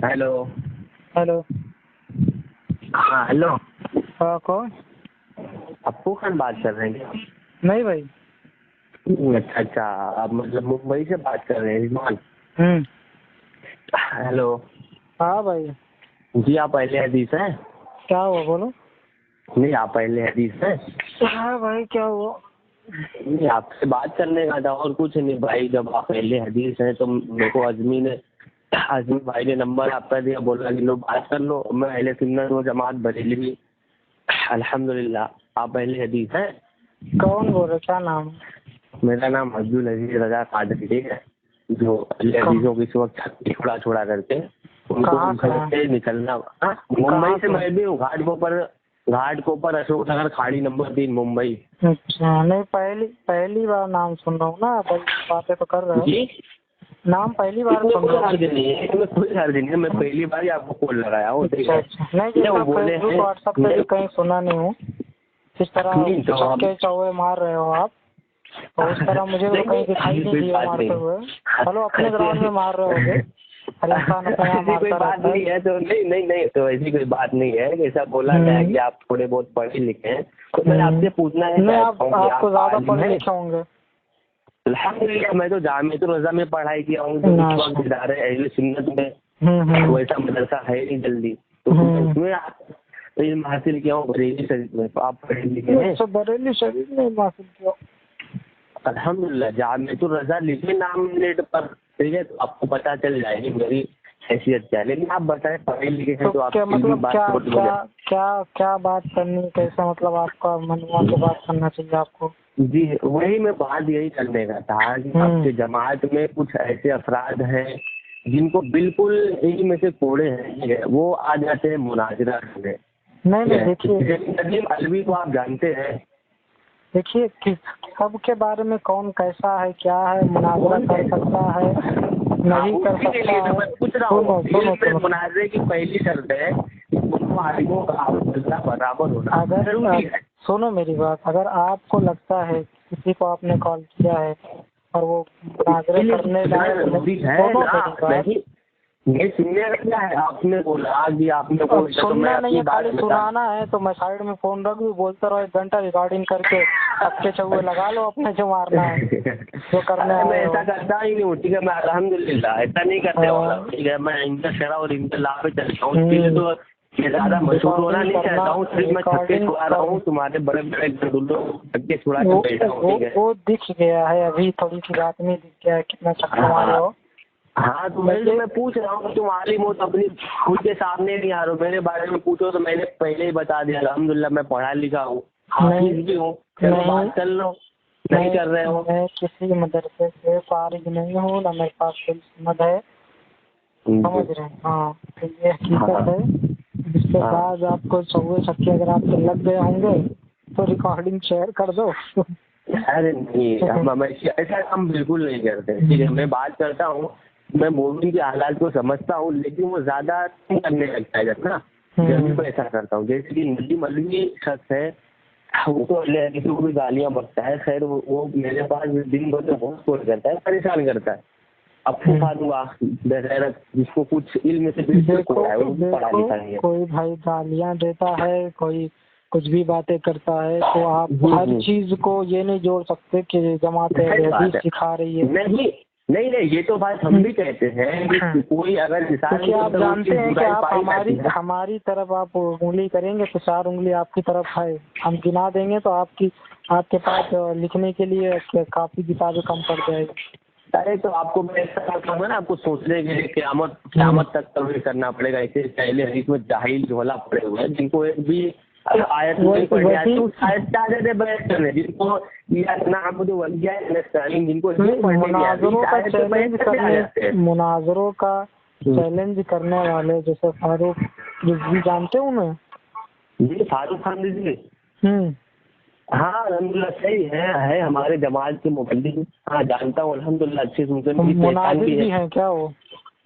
Hello. Hello. हाँ hello. हाँ कौन? अप्पू खान बात कर रहे हैं क्या? नहीं भाई। अच्छा अच्छा, आप मतलब मुंबई से बात कर रहे हैं रिजवान? हेलो। हाँ भाई। जी आप पहले हदीस हैं? क्या हुआ बोलो? नहीं आप पहले हदीस हैं? हाँ भाई क्या हुआ? नहीं आपसे बात करने का था और कुछ नहीं भाई। जब आप पहले हदीस हैं तो मेरे को आजमी भाई ने नंबर आपका दिया, बोला कि लो बात कर लो। मैं अहले सुन्नत व जमात बरेलवी अल्हम्दुलिल्लाह। आप पहले हदीस हैं? कौन बोल रहे, क्या नाम है? मेरा नाम अब्दुल अजीज रजा कादरी, ठीक है? जो अहले हदीसों की इस वक्त छोड़ा छोड़ा करके उनको कहाँ से घर हैं? से निकलना। मुंबई से मैं भी हूँ, घाट के ऊपर अशोक नगर खाड़ी नंबर 3 मुंबई। अच्छा, नहीं पहली पहली बार नाम सुन रहा हूँ ना भाई, बातें तो कर रहे हो। जी नाम पहली बार इसमें सुन कोई रहा हूँ। हर्ज नहीं है, इसमें कोई हर्ज नहीं है। मैं पहली बार ही आपको कॉल लगाया हूँ, ठीक अच्छा है? अच्छा, नहीं ये वो जैसा बोले फेसबुक हैं व्हाट्सएप पे भी कहीं सुना नहीं हूँ इस तरह नहीं तो हम छक्के चौवे मार रहे हो आप, तो उस तरह मुझे तो कहीं दिखाई नहीं कोई दिए बात मारते नहीं। हुए। चलो अपने ग्राउंड में मार रहे होगे, हर इंसान अपने यहाँ ऐसी कोई मारता बात रहता नहीं है तो नहीं नहीं नहीं, तो ऐसी कोई बात नहीं है। ऐसा बोला गया है कि आप थोड़े बहुत पढ़े लिखे हैं, तो मैं आपसे पूछना है नहीं चाहता हूँ कि आपको आप ज्यादा आलिम पढ़े हैं? लिखे होंगे। अल्हम्दुलिल्लाह मैं तो जामिअतुल रज़ा में पढ़ाई किया हूँ, जो इस वक्त इदारे अहले सुन्नत में वैसा मदरसा है नहीं जल्दी, तो मैं उसमें इल्म हासिल किया हूँ बरेली शरीफ में। तो आप पढ़े लिखे हैं? अच्छा, बरेली शरीफ में इल्म हासिल किया। अल्हम्दुलिल्लाह जामिअतुल रज़ा लिखे नाम नेट पर, ठीक है? तो आपको पता चल जाएगी मेरी हैसियत क्या है। लेकिन आप बताएं पढ़े लिखे हैं तो आप क्या फिर भी मतलब, बात क्या छोड़ क्या मुझे। क्या क्या बात करनी, कैसा मतलब आपका मन हुआ के बात करना चाहिए आपको? जी वही मैं बात यही करने का था कि आपके जमात में कुछ ऐसे अफराद हैं जिनको बिल्कुल इल्म में से कोड़े हैं, ठीक है? वो आ जाते हैं मुनाजिरा करने। नहीं नहीं, देखिए नदीम अलवी को आप जानते हैं? देखिए कि सबके बारे में कौन कैसा है, क्या है, मुनाजरा कर सकता है, नहीं कर उसी के सकता लिए तो है। मैं पूछ रहा सुनो हूँ। सुनो इल्म में सुनो, मुनाजरे की पहली शर्त है कि दोनों आलिमों का आपस बराबर होना जरूरी है। सुनो मेरी बात, अगर आपको लगता है किसी को आपने कॉल किया है और वो मुनाजरे करने लायक जरूरी है सुनो ना? मेरी बात। नहीं ये सुनने का क्या है? आपने बोला कि आपने अब सुनना नहीं है, खाली सुनाना है, तो मैं साइड में फोन रख दूँ, बोलते रहो 1 घंटा, रिकॉर्डिंग करके छक्के चौवे लगा लो अपने जो मारना है, जो करने मैं आए हो। ऐसा करता ही नहीं हूँ, ठीक है? मैं अल्हम्दुलिल्लाह ऐसा नहीं करने वाला हूँ, ठीक है? मैं इनका शरा और इनके लाभ पे चलता हूँ, इसके लिए तो ये ज्यादा मशहूर होना नहीं चाहता हूँ। सिर्फ मैं छक्के छुड़ा रहा हूँ, तुम्हारे बड़े बड़े गंडुल्लों छक्के छुड़ा के बैठा हूँ, ठीक है? वो दिख गया है, अभी थोड़ी सी बात में दिख गया है कितना छक्का मारे हो। हाँ तो मैं पूछ रहा हूँ, तुम आलिम हो तो अपनी खुद के सामने नहीं आ रहे हो। मेरे बारे में पूछो तो मैंने पहले ही बता दिया अल्हम्दुलिल्लाह मैं पढ़ा लिखा हूँ, हाफिज भी हूँ। चलो बात कर लो, नहीं कर रहे हो? मैं किसी मदरसे से फारिग नहीं हूँ, ना मेरे पास कोई सुन्नत है, समझ रहे हैं? हाँ तो ये हकीकत है। जिसके बाद आपको चौवे छक्के अगर आपके लग गए होंगे तो रिकॉर्डिंग शेयर कर दो। अरे नहीं हम ऐसा काम बिल्कुल नहीं करते, ठीक है? मैं बात करता हूँ, मैं मोमिन के हालात को समझता हूँ, लेकिन वो ज्यादा करने लगता है जब ना, जब भी मैं ऐसा करता हूँ। जैसे कि नदीम अलवी शख्स है, वो तो किसी को भी गालियाँ बकता है। खैर वो मेरे पास दिन भर में बहुत कॉल करता है, परेशान करता है। अप्पू फातुआ बगैर जिसको कुछ इल्म से बिल्कुल कोई है, वो पढ़ा लिखा नहीं है। कोई भाई गालियाँ देता है, कोई कुछ भी बातें करता है, तो आप हर चीज को ये नहीं जोड़ सकते कि जमात हदीस सिखा रही है। नहीं नहीं नहीं, ये तो बात हम भी कहते हैं कि कोई अगर क्योंकि आप जानते हैं कि आप हमारी तरफ आप उंगली करेंगे तो 4 उंगली आपकी तरफ है, हम गिना देंगे तो आपके पास लिखने के लिए काफी किताबें कम पड़ जाएगी। अरे तो आपको मैं ऐसा करता हूँ ना, आपको सोचने के लिए क़यामत तक तब्दील करना पड़ेगा। ऐसे पहले हदीस में जाहिल झोला पड़े हुए हैं जिनको एक भी आयत नहीं पढ़नी आती, जिनको मुनाजरों का चैलेंज करने वाले, जैसे फारूक रिजवी, जानते हो मैं? जी फारूक खान रिजवी, हाँ अल्हम्दुलिल्लाह सही है हमारे जमात के मुबल्लिग। हाँ जानता हूँ अल्हम्दुलिल्लाह, अच्छे से उनके मुनाजिर भी हैं क्या वो?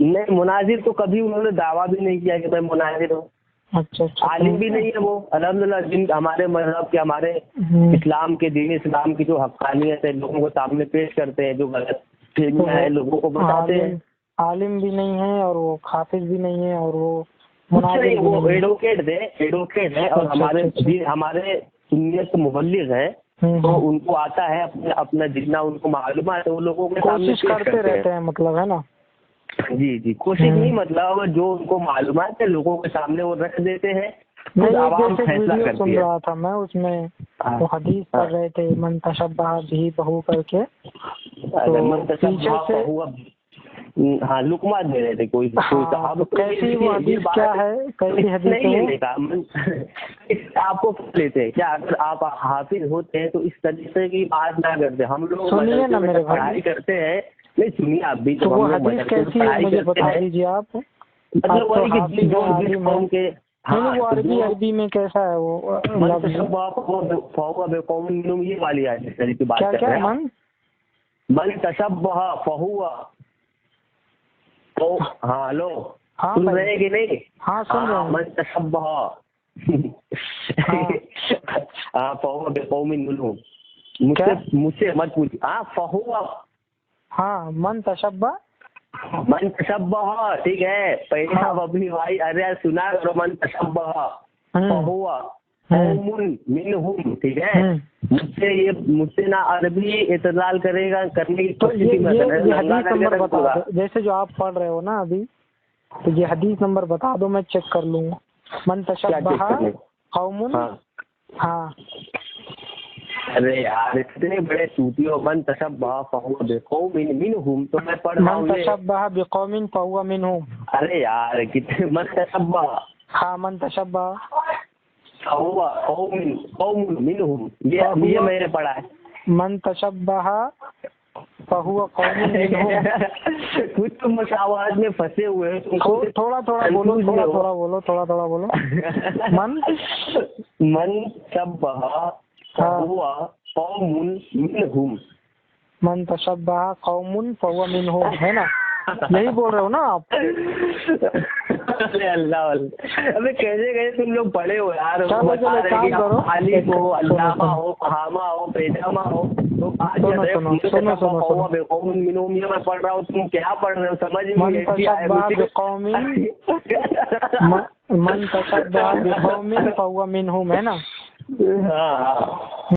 नहीं मुनाजिर तो कभी उन्होंने दावा भी नहीं किया कि मैं मुनाजिर हूँ। अच्छा अच्छा, आलिम भी नहीं है वो अल्हम्दुलिल्लाह। जिन हमारे मजहब के, हमारे इस्लाम के, दीन इस्लाम की जो हक्कानियत है लोगों को सामने पेश करते हैं, जो गलत फहमियां है लोगों को बताते हैं। आलिम भी नहीं है और वो हाफिज भी नहीं है और वो मुनाजिर नहीं, भी वो नहीं है। एडवोकेट है और अच्छा, हमारे अच्छा। हमारे सुन्नियत मुबल्लिग है, तो उनको आता है अपना अपना जितना उनको मालूम है तो वो लोगों के सामने कोशिश पेश करते रहते हैं मतलब, है ना। जी कोशिश नहीं, मतलब जो उनको मालूम है लोगों के सामने वो रख देते हैं, खुद नहीं, आवाम जैसे फैसला वीडियो करती सुन है। रहा था मैं, उसमें वो हदीस पढ़ रहे थे मन तशब्बह बिही बहू करके, अगर मन पीछे से हुआ, हाँ लुकमा दे रहे थे कोई हाँ, तो कैसी वो हदीस क्या है, कैसी हदीस नहीं है नहीं कहा आपको लेते हैं क्या, अगर आप हाफिज होते हैं तो इस तरीके की बात ना करते। हम लोग सुनिए ना मेरे भाई, पढ़ाई करते हैं, नहीं सुनिए आप भी, तो जब वो हम लोग हदीस कैसी है मुझे बता दीजिए आप। मतलब वही कि हाफिज जो है, जिस आलिम है, कौम के, नहीं वो अरबी में कैसा है वो लफ्ज? ये वाली आयत की बात क्या कर क्या रहे हैं। मन तशब्बह फहुवा, तो हाँ हेलो, हाँ सुन भाई, रहे हैं कि नहीं? हाँ सुन रहे हैं। मन तशब्बह हाँ फहुवा बिकौमिन मिनहुम, मुझसे मत पूछिए। हाँ फहुवा, हाँ मन तशब्बह, मन तशब्बह, ठीक है। पहले आप अपनी भाई अरे सुना करो, मन तशब्बह फहुवा कौमुन मिनहुम, ठीक है। मुझसे ना अरबी इतलाल करेगा करने की तो कोशिश ये में हदीस नंबर बता दो, जैसे जो आप पढ़ रहे हो ना अभी, तो ये हदीस नंबर बता दो, मैं चेक कर लूंगा। मन तशब्बह कौमुन, हाँ। अरे यार इतने बड़े सूती हो, मन तशब्बह फहुवा बिकौमिन मिनहुम, तो मैं पढ़ रहा हूँ मन तशब्बह बिकौमिन फहुवा मिनहुम। अरे यार कितने, मन तशब्बह, हाँ मन तशब्बह फहुवा कौमुन मिनहुम, ये मैंने पढ़ा है। मन तशब्बह फहुवा कौमुन मिनहुम। कुछ तो मसावाद में फंसे हुए हैं, थोड़ा बोलो, थोड़ा बोलो। मन तशब्बह फहुवा कौमुन मिनहुम, मन तशब्बह कौमुन फहुवा मिनहुम, है ना? यही बोल रहे हो ना आप? अरे अल्लाह, अबे कैसे तुम लोग पढ़े हो यार, चलो काम करो, आलिम हो, अल्लामा हो, फहामा हो, पेजामा हो, तो सुनो, ये मैं पढ़ रहा हूँ, तुम क्या पढ़ रहे हो समझ में मन तशब्बह बिकौमिन फहुवा मिनहुम, है ना? हाँ